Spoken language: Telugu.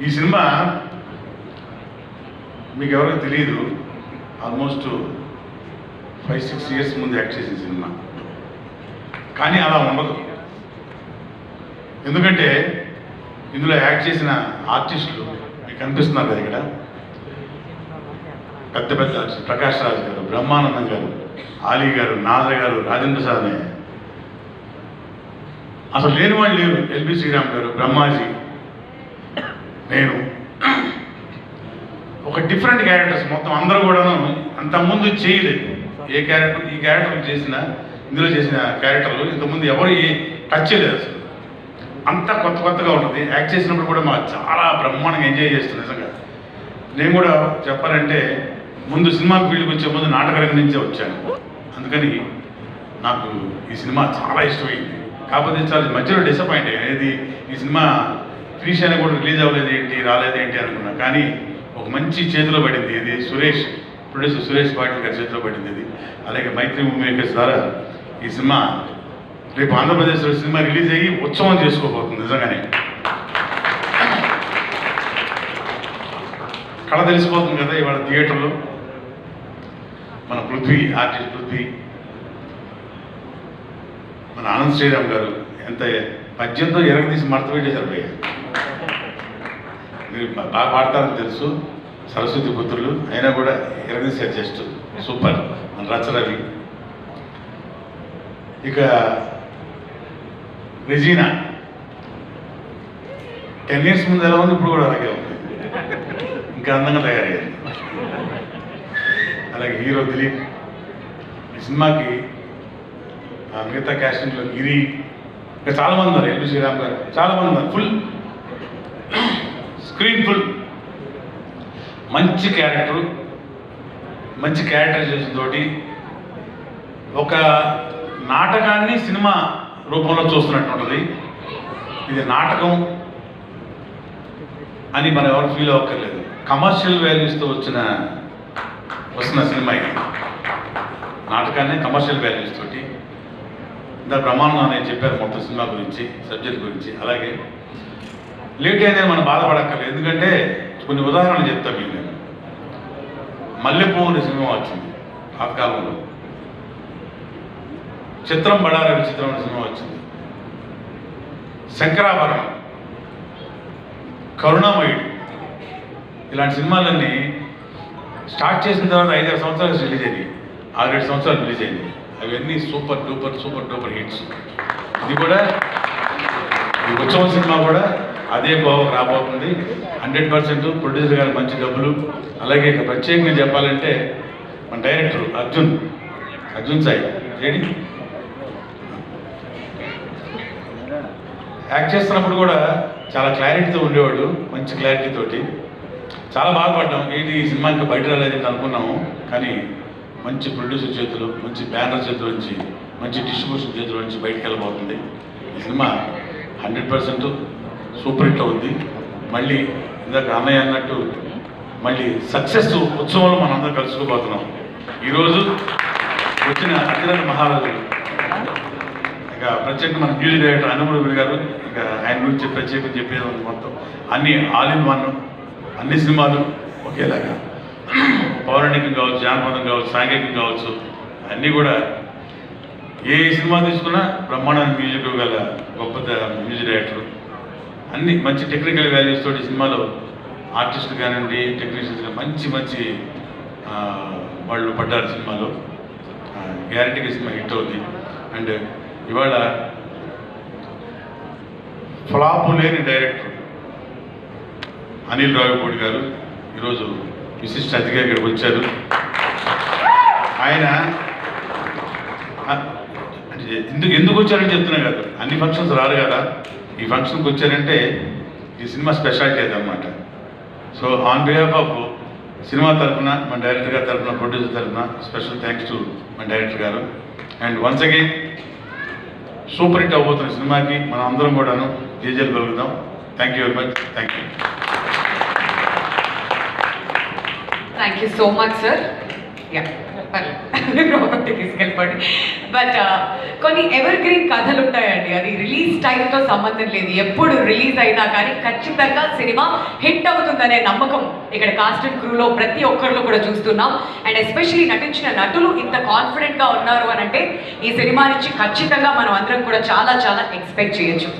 ఈ సినిమా మీకు ఎవరికి తెలియదు, ఆల్మోస్ట్ 5-6 ఇయర్స్ ముందు యాక్ట్ చేసిన సినిమా. కానీ అలా ఉండదు. ఎందుకంటే ఇందులో యాక్ట్ చేసిన ఆర్టిస్టులు మీకు కనిపిస్తున్నారు కదా ఇక్కడ, పెద్ద పెద్ద ప్రకాష్ రాజ్ గారు, బ్రహ్మానందం గారు, ఆలీ గారు, నాదర్ గారు, రాజేంద్ర ప్రసాద్, అసలు లేని వాళ్ళు లేరు. ఎల్బి శ్రీరామ్ గారు, బ్రహ్మాజీ, నేను, ఒక డిఫరెంట్ క్యారెక్టర్స్ మొత్తం అందరూ కూడాను అంతకుముందు చేయలేదు. ఈ క్యారెక్టర్ చేసిన, ఇందులో చేసిన క్యారెక్టర్లు ఇంతకుముందు ఎవరు టచ్ చేయలేదు. అసలు అంతా కొత్తగా ఉంటుంది. యాక్ట్ చేసినప్పుడు కూడా మాకు చాలా బ్రహ్మాండంగా ఎంజాయ్ చేస్తుంది. నిజంగా నేను కూడా చెప్పాలంటే ముందు సినిమా ఫీల్డ్కి వచ్చే ముందు నాటకరంగం నుంచే వచ్చాను. అందుకని నాకు ఈ సినిమా చాలా ఇష్టమైంది. కాకపోతే చాలా మధ్యలో డిసప్పాయింట్ అనేది, ఈ సినిమా ఫినిష్ అయినా కూడా రిలీజ్ అవ్వలేదు ఏంటి, రాలేదు ఏంటి అనుకున్నా. కానీ ఒక మంచి చేతిలో పడింది. ఇది సురేష్, ప్రొడ్యూసర్ సురేష్ పాటిల్ గారి చేతిలో పడింది ఇది. అలాగే మైత్రి మూవీ మేకర్స్ ద్వారా ఈ సినిమా రేపు ఆంధ్రప్రదేశ్లో సినిమా రిలీజ్ అయ్యి ఉత్సవం చేసుకోబోతుంది. నిజంగానే కళ తెలిసిపోతుంది కదా ఇవాళ థియేటర్లో. మన పృథ్వీ, ఆర్టిస్ట్ పృథ్వీ, మన ఆనంద్ శ్రీరామ్ గారు ఎంత పద్యంతో ఎరగదీసి మడత పెట్టేశారు భయ్య. మీరు బాగా పాడతారని తెలుసు, సరస్వతి పుత్రులు అయినా కూడా ఎరగదీశారు. Just super. మన రచరవి, ఇక రెజీనా 10 ఇయర్స్ ముందు ఎలా ఉంది, ఇప్పుడు కూడా అలాగే ఉంది, ఇంకా అందంగా తయారయ్యారు. అలాగే హీరో దిలీప్. ఈ సినిమాకి మిగతా క్యాస్టింగ్లో గిరి, ఇంకా చాలామంది ఉన్నారు. ఎల్బి శ్రీరామ్ గారు, చాలామంది ఉన్నారు. Full screen full. మంచి క్యారెక్టర్, మంచి క్యారెక్టరైజేషన్ తోటి ఒక నాటకాన్ని సినిమా రూపంలో చూస్తున్నట్టు ఉంటుంది. ఇది నాటకం అని మనం ఎవరు ఫీల్ అవ్వక్కర్లేదు. కమర్షియల్ వాల్యూస్తో వస్తున్న సినిమా ఇది. నాటకాన్ని కమర్షియల్ వాల్యూస్ తోటి ఇంత బ్రహ్మాండం నేను చెప్పారు మొత్తం సినిమా గురించి, సబ్జెక్ట్ గురించి. అలాగే లేట్ అయిందని మనం బాధపడక్కర్లేదు. ఎందుకంటే కొన్ని ఉదాహరణలు చెప్తాను మీకు నేను. మల్లెపువ్వు అనే సినిమా వచ్చింది ఆ కాలంలో. చిత్రం బడార విచిత్రం అనే సినిమా వచ్చింది. శంకరాభరణం, కరుణామయుడు, ఇలాంటి సినిమాలన్నీ స్టార్ట్ చేసిన తర్వాత 5-6 సంవత్సరాలు రిలీజ్ అయ్యింది, 6-7 సంవత్సరాలు రిలీజ్ అయింది. అవన్నీ సూపర్ డూపర్ హిట్స్. ఇది కూడా, ఈ ఉత్సవం సినిమా కూడా అదే గోవాకు రాబోతుంది 100%. ప్రొడ్యూసర్ గారు మంచి డబ్బులు. అలాగే ఇక ప్రత్యేకంగా చెప్పాలంటే మన director Arjun Sai AD act చేస్తున్నప్పుడు కూడా చాలా క్లారిటీతో ఉండేవాడు, మంచి క్లారిటీతోటి. చాలా బాధపడ్డాం, ఏంటి ఈ సినిమా ఇంకా బయట రాలేదని అనుకున్నాము. కానీ మంచి ప్రొడ్యూసర్ చేతులు, మంచి బ్యానర్ చేతుల నుంచి, మంచి డిస్ట్రిబ్యూషన్ చేతుల నుంచి బయటకు వెళ్ళబోతుంది. ఈ సినిమా 100% సూపర్ హిట్ అవుద్ది. మళ్ళీ ఇందాక అన్నయ్య అన్నట్టు మళ్ళీ సక్సెస్ ఉత్సవంలో మనందరం కలుసుకోబోతున్నాం. ఈరోజు వచ్చిన అతిరథ మహారాజులు, ఇంకా ప్రత్యేకంగా మన మ్యూజిక్ డైరెక్టర్ అన్నమూరి గారు, ఇంకా ఆయన గురించి ప్రత్యేకంగా చెప్పేది ఉంది. మొత్తం అన్ని ఆల్ ఇన్ వన్, అన్ని సినిమాలు ఒకేలాగా, పౌరాణికం కావచ్చు, జానపదం కావచ్చు, సాంఘికం కావచ్చు, అన్నీ కూడా ఏ సినిమా తీసుకున్నా బ్రహ్మాండమైన మ్యూజిక్ గల గొప్ప మ్యూజిక్ డైరెక్టర్. అన్ని మంచి టెక్నికల్ వాల్యూస్ తోటి సినిమాలో ఆర్టిస్టులు కానివ్వండి, టెక్నీషియన్స్ మంచి వాళ్ళు పడ్డారు సినిమాలో. గ్యారెంటీగా సినిమా హిట్ అవుతుంది. అండ్ ఇవాళ ఫ్లాప్ లేని డైరెక్టర్ అనిల్ రావిపూడి గారు ఈరోజు విశిష్ట అతిథిగా ఇక్కడికి వచ్చారు. ఆయన ఎందుకు వచ్చారని చెప్తున్నా కదా, అన్ని ఫంక్షన్స్ రారు కదా, ఈ ఫంక్షన్కి వచ్చారంటే ఈ సినిమా స్పెషాలిటీ అదనమాట. So on behalf of cinema తరఫున, మన డైరెక్టర్ గారి తరఫున, ప్రొడ్యూసర్ తరఫున స్పెషల్ థ్యాంక్స్ టు మన డైరెక్టర్ గారు. And once again super hit అవబోతున్న సినిమాకి మనం అందరం కూడాను జేజేలు కలుగుదాం. Thank you very much. Thank you. Thank you so much sir. Yeah, పర్లేదు, తీసుకెళ్ళిపోండి. బట్ కొన్ని ఎవర్ గ్రీన్ కథలు ఉంటాయండి, అది రిలీజ్ టైంతో సంబంధం లేదు, ఎప్పుడు రిలీజ్ అయినా కానీ ఖచ్చితంగా సినిమా హిట్ అవుతుందనే నమ్మకం ఇక్కడ కాస్ట్ అండ్ క్రూలో ప్రతి ఒక్కరిలో కూడా చూస్తున్నాం. అండ్ ఎస్పెషలీ నటించిన నటులు ఇంత కాన్ఫిడెంట్గా ఉన్నారు అని అంటే ఈ సినిమా నుంచి ఖచ్చితంగా మనం అందరం కూడా చాలా చాలా ఎక్స్పెక్ట్ చేయొచ్చు.